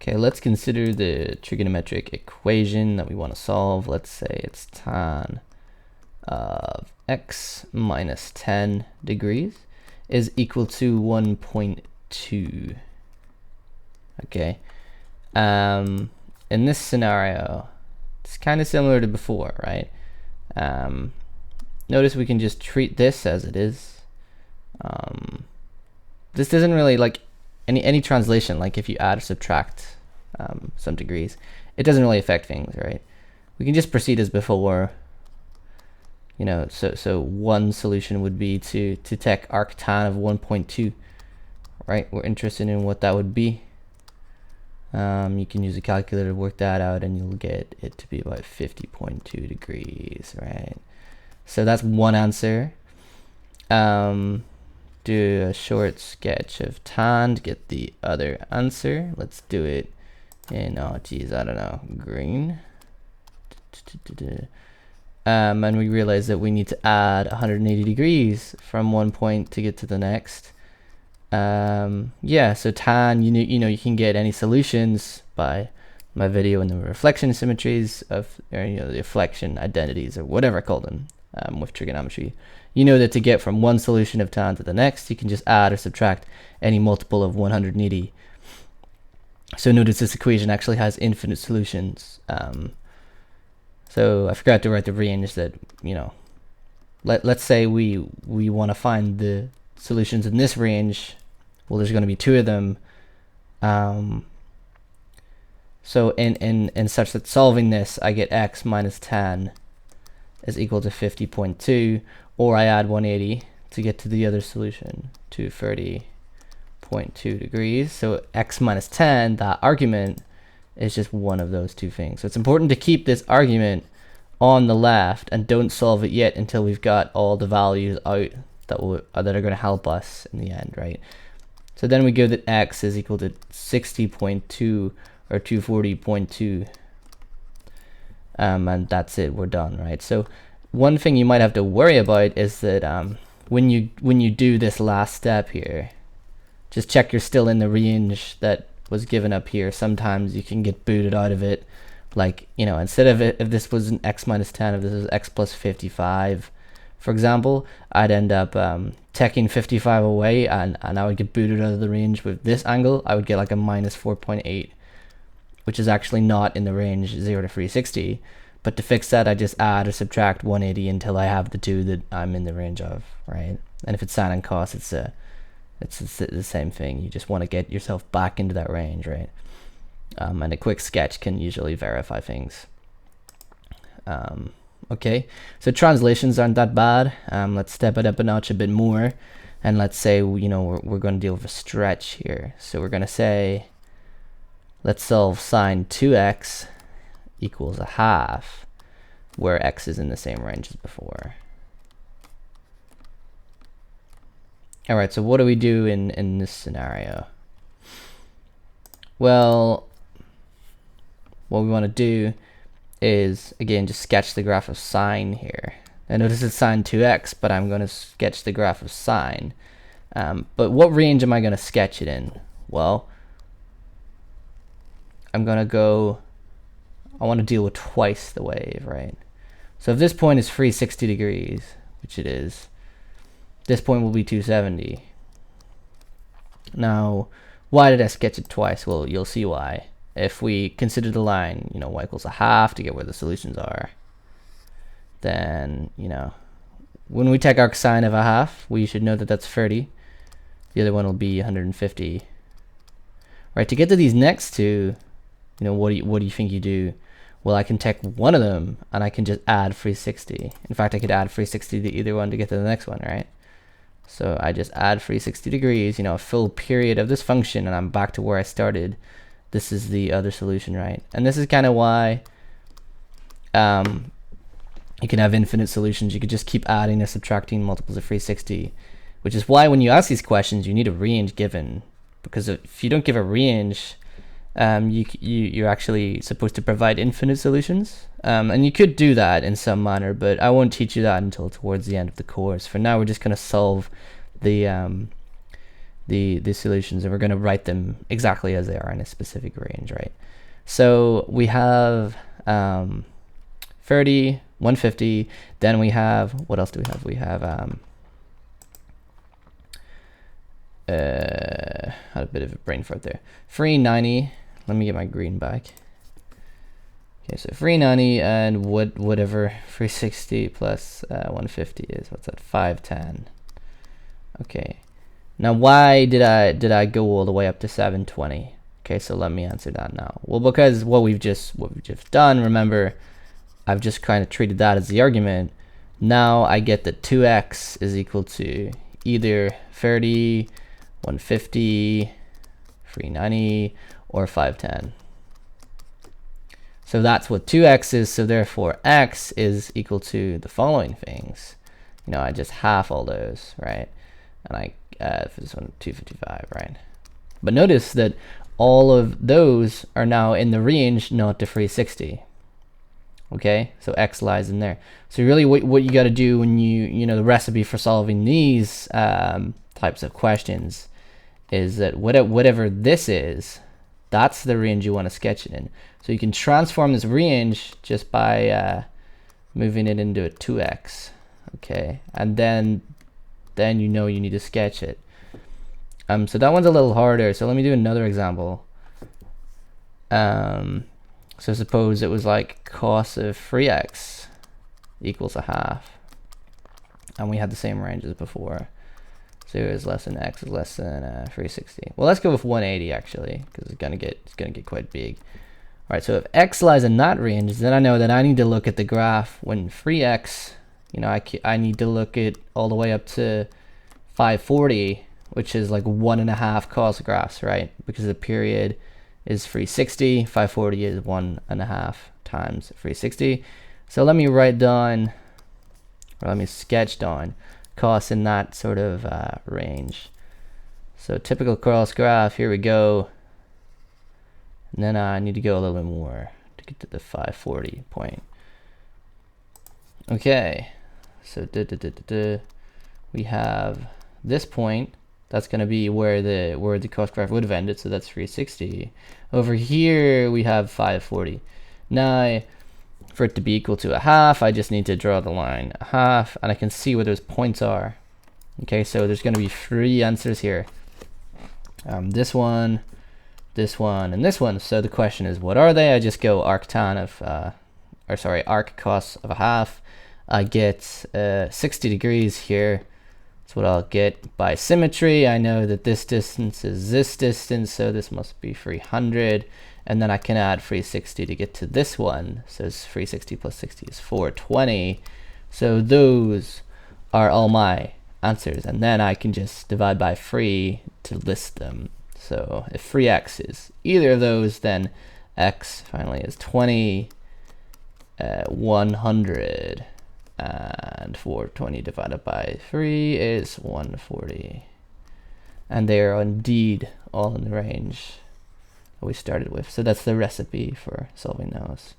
Okay, let's consider the trigonometric equation that we want to solve. Let's say it's tan of x minus 10 degrees is equal to 1.2. Okay. In this scenario, it's kind of similar to before, right? Notice we can just treat this as it is. This doesn't really like any translation, like if you add or subtract some degrees, it doesn't really affect things, right? We can just proceed as before. You know, so one solution would be to take arctan of 1.2, right? We're interested in what that would be. You can use a calculator to work that out, and you'll get it to be about 50.2 degrees, right? So that's one answer. Do a short sketch of tan to get the other answer. Let's do it in, oh geez, I don't know, green. And we realize that we need to add 180 degrees from one point to get to the next. Yeah, so tan, you know, you can get any solutions by my video in the reflection symmetries of, or, you know, the reflection identities or whatever I call them with trigonometry. You know that to get from one solution of tan to the next, you can just add or subtract any multiple of 180. So notice this equation actually has infinite solutions. So I forgot to write the range that, you know, let's say we want to find the solutions in this range. Well, there's going to be two of them. So in such that solving this, I get x minus 10 is equal to 50.2, or I add 180 to get to the other solution, to 30.2 degrees. So x minus 10, that argument, is just one of those two things. So it's important to keep this argument on the left and don't solve it yet until we've got all the values out that are going to help us in the end, right? So then we go that x is equal to 60.2 or 240.2, and that's it, we're done, right? So one thing you might have to worry about is that when you do this last step here, just check you're still in the range that was given up here. Sometimes you can get booted out of it. Like, you know, instead of if this was an x minus 10, if this was x plus 55, for example, I'd end up taking 55 away, and I would get booted out of the range. With this angle, I would get like a minus 4.8, which is actually not in the range 0 to 360. But to fix that, I just add or subtract 180 until I have the two that I'm in the range of, right? And if it's sine and cos, it's the same thing. You just want to get yourself back into that range, right? And a quick sketch can usually verify things. Okay, so translations aren't that bad. Let's step it up a notch a bit more, and let's say, you know, we're going to deal with a stretch here. So we're going to say, let's solve sine 2x equals a half, where x is in the same range as before. All right, so what do we do in this scenario? Well, what we want to do is, again, just sketch the graph of sine here. I notice it's sine 2x, but I'm going to sketch the graph of sine. But what range am I going to sketch it in? Well, I'm going to go, I want to deal with twice the wave, right? So if this point is 360 degrees, which it is, this point will be 270. Now, why did I sketch it twice? Well, you'll see why. If we consider the line, you know, y equals a half to get where the solutions are, then, you know, when we take arc sine of a half, we should know that that's 30. The other one will be 150. Right, to get to these next two, you know, what do you think you do? Well, I can take one of them and I can just add 360. In fact, I could add 360 to either one to get to the next one, right? So I just add 360 degrees, you know, a full period of this function, and I'm back to where I started. This is the other solution, right? And this is kind of why you can have infinite solutions. You could just keep adding or subtracting multiples of 360, which is why when you ask these questions, you need a range given, because if you don't give a range, you're actually supposed to provide infinite solutions. And you could do that in some manner, but I won't teach you that until towards the end of the course. For now, we're just going to solve the the solutions, and we're going to write them exactly as they are in a specific range, right? So we have 30, 150, then we have, what else do we have? We have had a bit of a brain fart there. 390, let me get my green back. Okay, so 390 and whatever 360 plus 150 is, what's that? 510. Okay. Now why did I go all the way up to 720? Okay, so let me answer that now. Well, because what we've just done, remember, I've just kind of treated that as the argument. Now I get that 2x is equal to either 30, 150, 390, or 510. So that's what 2x is, so therefore x is equal to the following things. You know, I just half all those, right? And I for this one, 255, right? But notice that all of those are now in the range, not to 360. Okay, so x lies in there. So really what you got to do when you know the recipe for solving these types of questions is that whatever this is, that's the range you want to sketch it in. So you can transform this range just by moving it into a 2x, okay? And then you know you need to sketch it. So that one's a little harder, so let me do another example. So suppose it was like cos of 3x equals a half, and we had the same range as before. 0 is less than x is less than 360. Well, let's go with 180 actually, because it's gonna get quite big. All right, so if x lies in that range, then I know that I need to look at the graph when 3x, you know, I need to look at all the way up to 540, which is like 1.5 cos graphs, right? Because the period is 360, 540 is 1.5 times 360. So let me write down, or let me sketch down cos in that sort of range. So typical cos graph, here we go. And then I need to go a little bit more to get to the 540 point. Okay, so we have this point. That's going to be where the cos graph would have ended, so that's 360. Over here we have 540. Now, for it to be equal to a half, I just need to draw the line a half, and I can see where those points are. Okay, so there's going to be 3 answers here. This one, and this one. So the question is, what are they? I just go arc cos of a half. I get 60 degrees here. That's what I'll get by symmetry. I know that this distance is this distance, so this must be 300. And then I can add 360 to get to this one. So it's 360 plus 60 is 420. So those are all my answers. And then I can just divide by 3 to list them. So if 3x is either of those, then x finally is 20, 100, and 420 divided by 3 is 140. And they are indeed all in the range we started with. So that's the recipe for solving those.